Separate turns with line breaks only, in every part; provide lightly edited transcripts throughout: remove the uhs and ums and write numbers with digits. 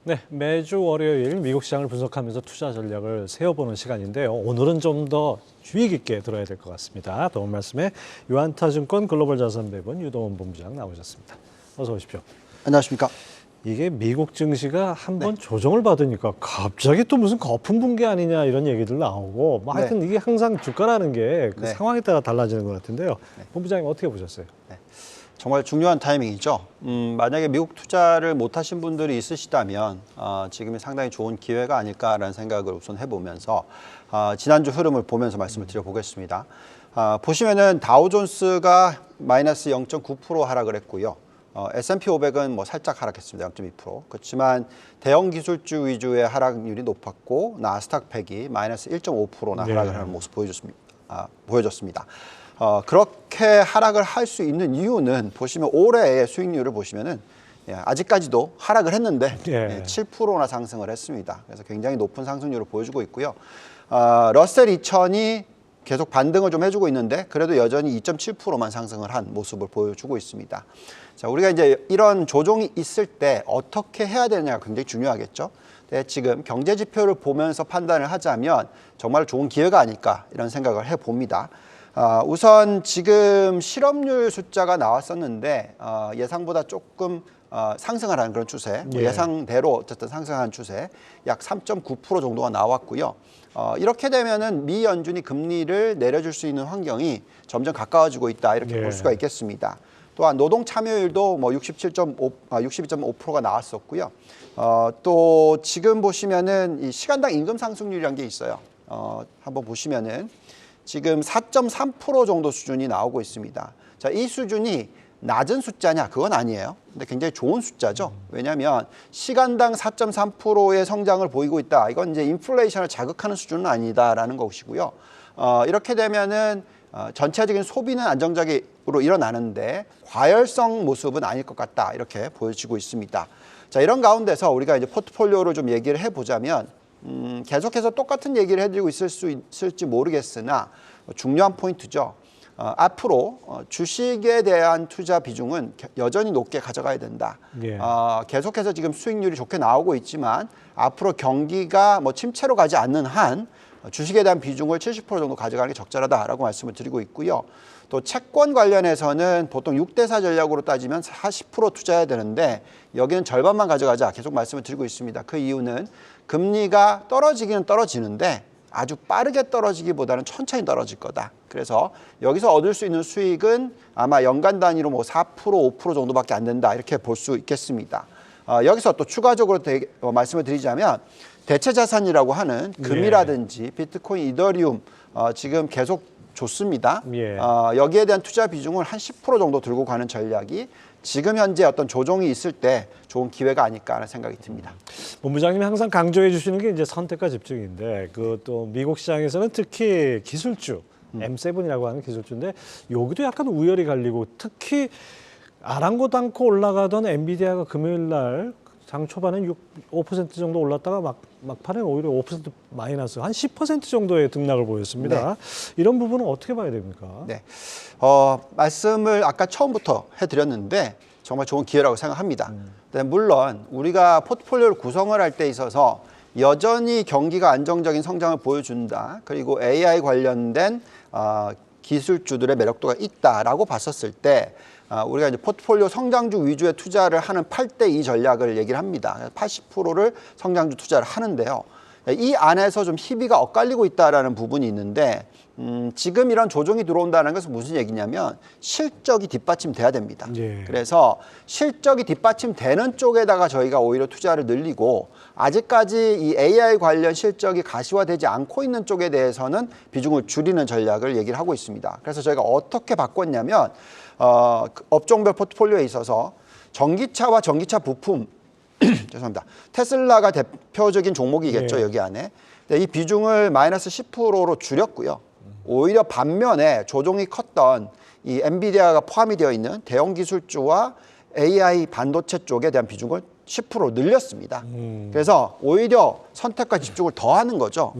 네, 매주 월요일 미국 시장을 분석하면서 투자 전략을 세워보는 시간인데요. 오늘은 좀 더 주의 깊게 들어야 될 것 같습니다. 도움 말씀에 유한타증권 글로벌 자산 배분 유동원 본부장 나오셨습니다. 어서 오십시오.
안녕하십니까?
이게 미국 증시가 한번 조정을 받으니까 갑자기 또 무슨 거품 붕괴 아니냐 이런 얘기들 나오고 뭐 하여튼 이게 항상 주가라는 게 그 상황에 따라 달라지는 것 같은데요. 본부장님 어떻게 보셨어요?
정말 중요한 타이밍이죠. 만약에 미국 투자를 못 하신 분들이 있으시다면 지금이 상당히 좋은 기회가 아닐까라는 생각을 우선 해보면서 지난주 흐름을 보면서 말씀을 드려보겠습니다. 보시면은 다우존스가 마이너스 0.9% 하락을 했고요. S&P 500은 뭐 살짝 하락했습니다. 0.2%. 그렇지만 대형 기술주 위주의 하락률이 높았고 나스닥 100이 마이너스 1.5%나 하락을 하는 모습 보여줬습니다. 그렇게 하락을 할 수 있는 이유는 보시면 올해의 수익률을 보시면은 아직까지도 하락을 했는데 7%나 상승을 했습니다. 그래서 굉장히 높은 상승률을 보여주고 있고요. 러셀 2000이 계속 반등을 좀 해주고 있는데 그래도 여전히 2.7%만 상승을 한 모습을 보여주고 있습니다. 자, 우리가 이제 이런 조정이 있을 때 어떻게 해야 되느냐가 굉장히 중요하겠죠. 지금 경제 지표를 보면서 판단을 하자면 정말 좋은 기회가 아닐까 이런 생각을 해봅니다. 우선 지금 실업률 숫자가 나왔었는데 예상보다 조금 상승을 하는 그런 추세, 예상대로 어쨌든 상승하는 추세, 약 3.9% 정도가 나왔고요. 이렇게 되면은 미 연준이 금리를 내려줄 수 있는 환경이 점점 가까워지고 있다 이렇게 볼 수가 있겠습니다. 또한 노동 참여율도 뭐 62.5%가 나왔었고요. 또 지금 보시면은 이 시간당 임금 상승률이라는 게 있어요. 한번 보시면은 지금 4.3% 정도 수준이 나오고 있습니다. 자, 이 수준이 낮은 숫자냐? 그건 아니에요. 근데 굉장히 좋은 숫자죠. 왜냐하면 시간당 4.3%의 성장을 보이고 있다. 이건 이제 인플레이션을 자극하는 수준은 아니다라는 것이고요. 이렇게 되면은 전체적인 소비는 안정적으로 일어나는데 과열성 모습은 아닐 것 같다. 이렇게 보여지고 있습니다. 자, 이런 가운데서 우리가 이제 포트폴리오를 좀 얘기를 해보자면 계속해서 똑같은 얘기를 해드리고 있을 수 있을지 모르겠으나 중요한 포인트죠. 앞으로 주식에 대한 투자 비중은 여전히 높게 가져가야 된다. 계속해서 지금 수익률이 좋게 나오고 있지만 앞으로 경기가 뭐 침체로 가지 않는 한 주식에 대한 비중을 70% 정도 가져가는 게 적절하다라고 말씀을 드리고 있고요. 또 채권 관련해서는 보통 6대4 전략으로 따지면 40% 투자해야 되는데 여기는 절반만 가져가자 계속 말씀을 드리고 있습니다. 그 이유는 금리가 떨어지기는 떨어지는데 아주 빠르게 떨어지기보다는 천천히 떨어질 거다. 그래서 여기서 얻을 수 있는 수익은 아마 연간 단위로 뭐 4%, 5% 정도밖에 안 된다. 이렇게 볼 수 있겠습니다. 여기서 또 추가적으로 말씀을 드리자면 대체 자산이라고 하는 금이라든지 비트코인, 이더리움 지금 계속 좋습니다. 여기에 대한 투자 비중을 한 10% 정도 들고 가는 전략이 지금 현재 어떤 조정이 있을 때 좋은 기회가 아닐까 하는 생각이 듭니다.
본부장님이 항상 강조해 주시는 게 이제 선택과 집중인데 그 또 미국 시장에서는 특히 기술주 M7이라고 하는 기술주인데 여기도 약간 우열이 갈리고 특히 아랑곳 않고 올라가던 엔비디아가 금요일 날 장 초반엔 5% 정도 올랐다가 막판에 오히려 5% 마이너스 한 10% 정도의 등락을 보였습니다. 이런 부분은 어떻게 봐야 됩니까?
말씀을 아까 처음부터 해드렸는데 정말 좋은 기회라고 생각합니다. 물론 우리가 포트폴리오를 구성을 할 때 있어서 여전히 경기가 안정적인 성장을 보여준다. 그리고 AI 관련된 기술주들의 매력도가 있다라고 봤었을 때 우리가 이제 포트폴리오 성장주 위주의 투자를 하는 8대2 전략을 얘기를 합니다. 80%를 성장주 투자를 하는데요. 이 안에서 좀 희비가 엇갈리고 있다라는 부분이 있는데 지금 이런 조정이 들어온다는 것은 무슨 얘기냐면 실적이 뒷받침돼야 됩니다. 그래서 실적이 뒷받침되는 쪽에다가 저희가 오히려 투자를 늘리고 아직까지 이 AI 관련 실적이 가시화되지 않고 있는 쪽에 대해서는 비중을 줄이는 전략을 얘기를 하고 있습니다. 그래서 저희가 어떻게 바꿨냐면 업종별 포트폴리오에 있어서 전기차와 전기차 부품 죄송합니다. 테슬라가 대표적인 종목이겠죠. 여기 안에. 이 비중을 마이너스 10%로 줄였고요. 오히려 반면에 조정이 컸던 이 엔비디아가 포함이 되어 있는 대형 기술주와 AI 반도체 쪽에 대한 비중을 10% 늘렸습니다. 그래서 오히려 선택과 집중을 더 하는 거죠.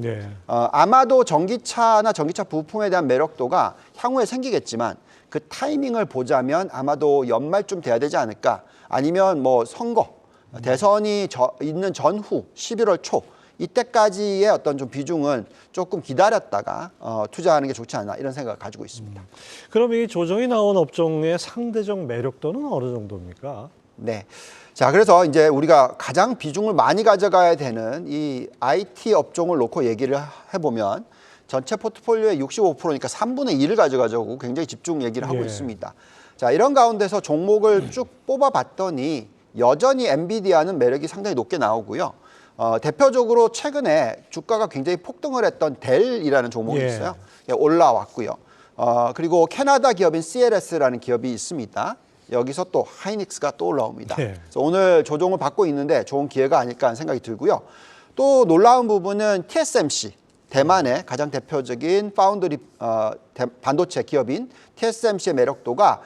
아마도 전기차나 전기차 부품에 대한 매력도가 향후에 생기겠지만 그 타이밍을 보자면 아마도 연말쯤 돼야 되지 않을까. 아니면 뭐 선거 대선이 있는 전후 11월 초 이때까지의 어떤 좀 비중은 조금 기다렸다가 투자하는 게 좋지 않나 이런 생각을 가지고 있습니다.
그럼 이 조정이 나온 업종의 상대적 매력도는 어느 정도입니까?
네. 자, 그래서 이제 우리가 가장 비중을 많이 가져가야 되는 이 IT 업종을 놓고 얘기를 해보면 전체 포트폴리오의 65%니까 3분의 2를 가져가자고 굉장히 집중 얘기를 하고
예.
있습니다. 자, 이런 가운데서 종목을 쭉 뽑아봤더니 여전히 엔비디아는 매력이 상당히 높게 나오고요. 대표적으로 최근에 주가가 굉장히 폭등을 했던 델이라는 종목이
예.
있어요. 예, 올라왔고요. 그리고 캐나다 기업인 CLS라는 기업이 있습니다. 여기서 또 하이닉스가 또 올라옵니다.
네.
그래서 오늘 조정을 받고 있는데 좋은 기회가 아닐까 하는 생각이 들고요. 또 놀라운 부분은 TSMC, 대만의 가장 대표적인 파운드리 반도체 기업인 TSMC의 매력도가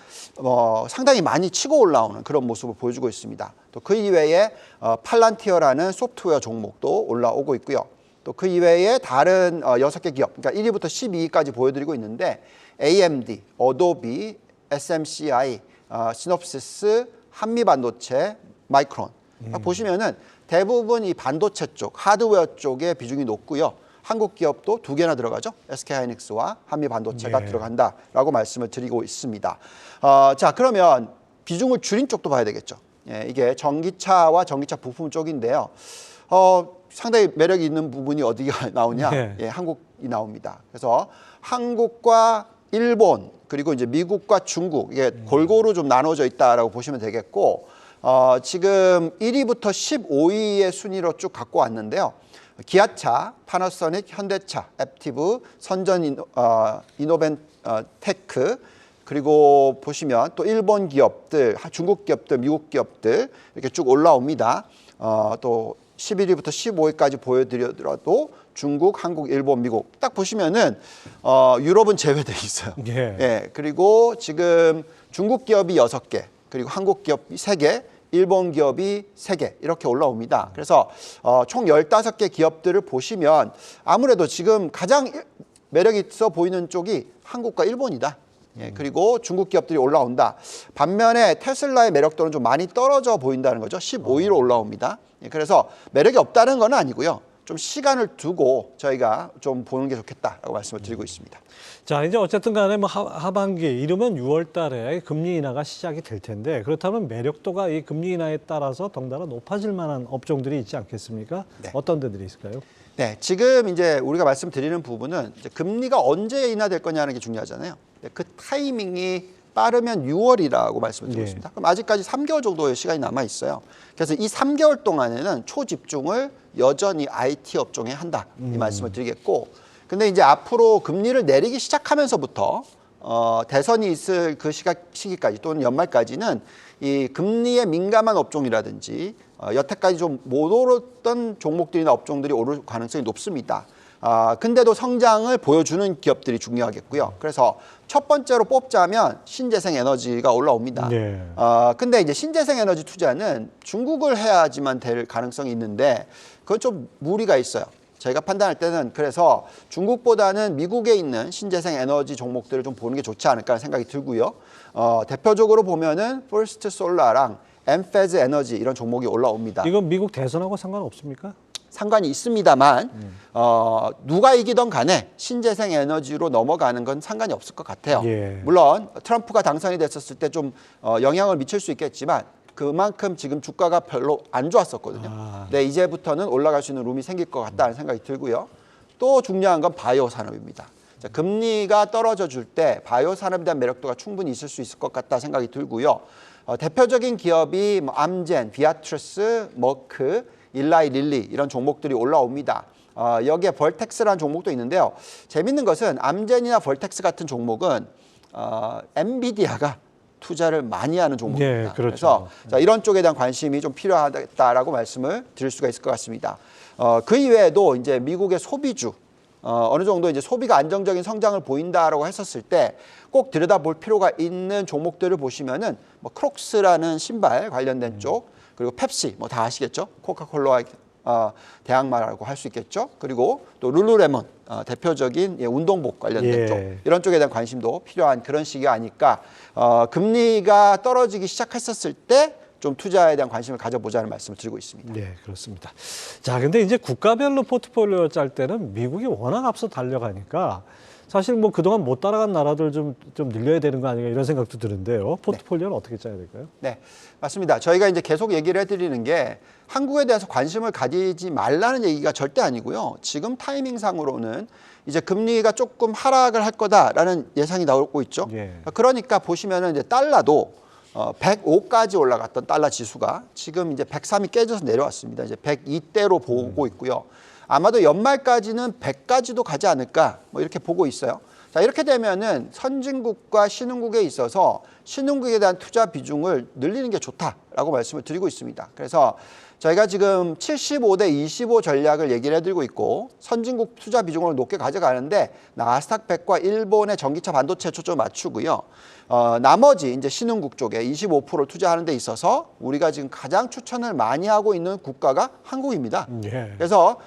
상당히 많이 치고 올라오는 그런 모습을 보여주고 있습니다. 또 그 이외에 팔란티어라는 소프트웨어 종목도 올라오고 있고요. 또 그 이외에 다른 6개 기업, 그러니까 1위부터 12위까지 보여드리고 있는데 AMD, 어도비, SMCI, 시놉시스, 한미반도체, 마이크론. 보시면은 대부분 이 반도체 쪽, 하드웨어 쪽에 비중이 높고요. 한국 기업도 2개나 들어가죠. SK하이닉스와 한미반도체가
네.
들어간다라고 말씀을 드리고 있습니다. 자, 그러면 비중을 줄인 쪽도 봐야 되겠죠. 예, 이게 전기차와 전기차 부품 쪽인데요. 상당히 매력이 있는 부분이 어디가 나오냐?
네.
예, 한국이 나옵니다. 그래서 한국과 일본 그리고 이제 미국과 중국 이게 골고루 좀 나눠져 있다라고 보시면 되겠고 지금 1위부터 15위의 순위로 쭉 갖고 왔는데요. 기아차, 파나소닉, 현대차, 앱티브, 선전 이노벤테크 그리고 보시면 또 일본 기업들, 중국 기업들, 미국 기업들 이렇게 쭉 올라옵니다. 또 11위부터 15위까지 보여드려도 중국, 한국, 일본, 미국 딱 보시면은 유럽은 제외돼 있어요.
예.
예, 그리고 지금 중국 기업이 6개, 그리고 한국 기업이 3개, 일본 기업이 3개 이렇게 올라옵니다. 그래서 총 15개 기업들을 보시면 아무래도 지금 가장 매력이 있어 보이는 쪽이 한국과 일본이다. 예, 그리고 중국 기업들이 올라온다. 반면에 테슬라의 매력도는 좀 많이 떨어져 보인다는 거죠. 15위로 올라옵니다. 예, 그래서 매력이 없다는 건 아니고요. 좀 시간을 두고 저희가 좀 보는 게 좋겠다라고 말씀을 드리고 있습니다.
자, 이제 어쨌든 간에 뭐 하반기 이르면 6월 달에 금리 인하가 시작이 될 텐데 그렇다면 매력도가 이 금리 인하에 따라서 덩달아 높아질 만한 업종들이 있지 않겠습니까?
네.
어떤 데들이 있을까요?
네, 지금 이제 우리가 말씀드리는 부분은 이제 금리가 언제 인하될 거냐는 게 중요하잖아요. 그 타이밍이 빠르면 6월이라고 말씀을 드리고
예.
있습니다. 그럼 아직까지 3개월 정도의 시간이 남아 있어요. 그래서 이 3개월 동안에는 초집중을 여전히 IT 업종에 한다 이 말씀을 드리겠고, 근데 이제 앞으로 금리를 내리기 시작하면서부터 대선이 있을 그 시기까지 또는 연말까지는 이 금리에 민감한 업종이라든지 여태까지 좀 못 오르던 종목들이나 업종들이 오를 가능성이 높습니다. 근데도 성장을 보여주는 기업들이 중요하겠고요. 그래서 첫 번째로 뽑자면 신재생 에너지가 올라옵니다.
네.
근데 이제 신재생 에너지 투자는 중국을 해야지만 될 가능성이 있는데 그건 좀 무리가 있어요. 저희가 판단할 때는 그래서 중국보다는 미국에 있는 신재생 에너지 종목들을 좀 보는 게 좋지 않을까 하는 생각이 들고요. 대표적으로 보면은 퍼스트 솔라랑 엠페즈 에너지 이런 종목이 올라옵니다.
이건 미국 대선하고 상관없습니까?
상관이 있습니다만 누가 이기던 간에 신재생 에너지로 넘어가는 건 상관이 없을 것 같아요.
예.
물론 트럼프가 당선이 됐었을 때 좀 영향을 미칠 수 있겠지만 그만큼 지금 주가가 별로 안 좋았었거든요. 네, 이제부터는 올라갈 수 있는 룸이 생길 것 같다는 생각이 들고요. 또 중요한 건 바이오 산업입니다. 자, 금리가 떨어져 줄 때 바이오 산업에 대한 매력도가 충분히 있을 수 있을 것 같다 생각이 들고요. 대표적인 기업이 뭐 암젠, 비아트리스, 머크, 일라이 릴리 이런 종목들이 올라옵니다. 여기에 벌텍스라는 종목도 있는데요. 재밌는 것은 암젠이나 벌텍스 같은 종목은 엔비디아가 투자를 많이 하는 종목입니다.
예, 그렇죠.
그래서 자, 이런 쪽에 대한 관심이 좀 필요하다라고 말씀을 드릴 수가 있을 것 같습니다. 그 이외에도 이제 미국의 소비주 어느 정도 이제 소비가 안정적인 성장을 보인다라고 했었을 때 꼭 들여다볼 필요가 있는 종목들을 보시면은 뭐 크록스라는 신발 관련된 쪽, 그리고 펩시 뭐 다 아시겠죠? 코카콜라와 대항마라고 할 수 있겠죠. 그리고 또 룰루레몬 대표적인 운동복 관련된
예.
쪽 이런 쪽에 대한 관심도 필요한 그런 시기가 아닐까. 금리가 떨어지기 시작했었을 때 좀 투자에 대한 관심을 가져보자는 말씀을 드리고 있습니다.
네, 그렇습니다. 자, 근데 이제 국가별로 포트폴리오 짤 때는 미국이 워낙 앞서 달려가니까 사실 뭐 그동안 못 따라간 나라들 좀 늘려야 되는 거 아닌가 이런 생각도 드는데요. 포트폴리오는 어떻게 짜야 될까요?
네, 맞습니다. 저희가 이제 계속 얘기를 해드리는 게 한국에 대해서 관심을 가지지 말라는 얘기가 절대 아니고요. 지금 타이밍상으로는 이제 금리가 조금 하락을 할 거다라는 예상이 나오고 있죠.
예.
그러니까 보시면은 이제 달러도 105까지 올라갔던 달러 지수가 지금 이제 103이 깨져서 내려왔습니다. 이제 102대로 보고 있고요. 아마도 연말까지는 100까지도 가지 않을까 뭐 이렇게 보고 있어요. 자, 이렇게 되면은 선진국과 신흥국에 있어서 신흥국에 대한 투자 비중을 늘리는 게 좋다라고 말씀을 드리고 있습니다. 그래서 저희가 지금 75대 25 전략을 얘기를 해드리고 있고 선진국 투자 비중을 높게 가져가는데 나스닥 100과 일본의 전기차 반도체 초점을 맞추고요. 나머지 이제 신흥국 쪽에 25%를 투자하는 데 있어서 우리가 지금 가장 추천을 많이 하고 있는 국가가 한국입니다.
예.
그래서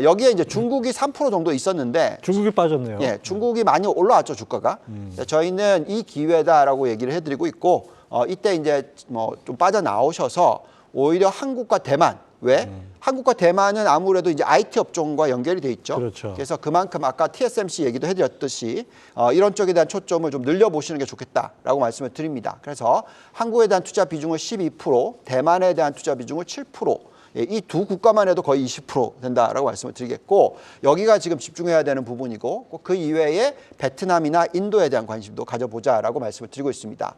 여기에 이제 중국이 3% 정도 있었는데
중국이 빠졌네요.
예, 중국이 많이 올라왔죠, 주가가. 저희는 이 기회다라고 얘기를 해드리고 있고 이때 이제 뭐 좀 빠져나오셔서 오히려 한국과 대만, 왜? 한국과 대만은 아무래도 이제 IT 업종과 연결이 돼 있죠.
그렇죠.
그래서 그만큼 아까 TSMC 얘기도 해드렸듯이 이런 쪽에 대한 초점을 좀 늘려보시는 게 좋겠다라고 말씀을 드립니다. 그래서 한국에 대한 투자 비중을 12%, 대만에 대한 투자 비중을 7%, 이 두 국가만 해도 거의 20% 된다라고 말씀을 드리겠고 여기가 지금 집중해야 되는 부분이고 꼭 그 이외에 베트남이나 인도에 대한 관심도 가져보자라고 말씀을 드리고 있습니다.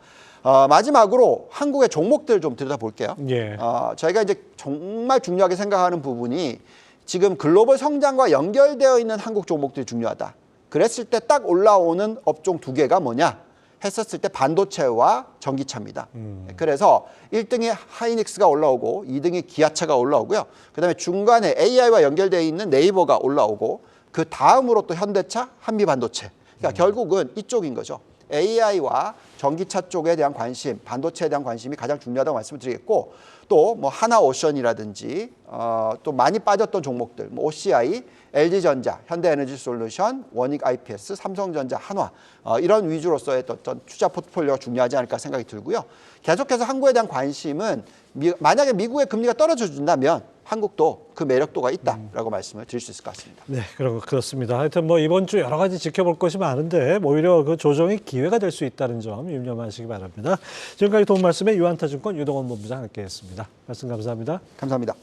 마지막으로 한국의 종목들 좀 들여다볼게요.
예.
저희가 이제 정말 중요하게 생각하는 부분이 지금 글로벌 성장과 연결되어 있는 한국 종목들이 중요하다. 그랬을 때 딱 올라오는 업종 두 개가 뭐냐? 했었을 때 반도체와 전기차입니다. 그래서 1등이 하이닉스가 올라오고 2등이 기아차가 올라오고요. 그다음에 중간에 AI와 연결되어 있는 네이버가 올라오고 그 다음으로 또 현대차, 한미반도체. 그러니까 결국은 이쪽인 거죠. AI와 전기차 쪽에 대한 관심, 반도체에 대한 관심이 가장 중요하다고 말씀을 드리겠고 또 뭐 하나오션이라든지 또 많이 빠졌던 종목들, 뭐 OCI, LG전자, 현대에너지솔루션, 원익 IPS, 삼성전자, 한화 이런 위주로서의 어떤 투자 포트폴리오가 중요하지 않을까 생각이 들고요. 계속해서 한국에 대한 관심은 만약에 미국의 금리가 떨어져 준다면 한국도 그 매력도가 있다라고 말씀을 드릴 수 있을 것 같습니다.
네, 그렇습니다. 하여튼 뭐 이번 주 여러 가지 지켜볼 것이 많은데 오히려 그 조정의 기회가 될 수 있다는 점 유념하시기 바랍니다. 지금까지 도움 말씀에 유한타증권 유동원 본부장 함께했습니다. 말씀 감사합니다.
감사합니다.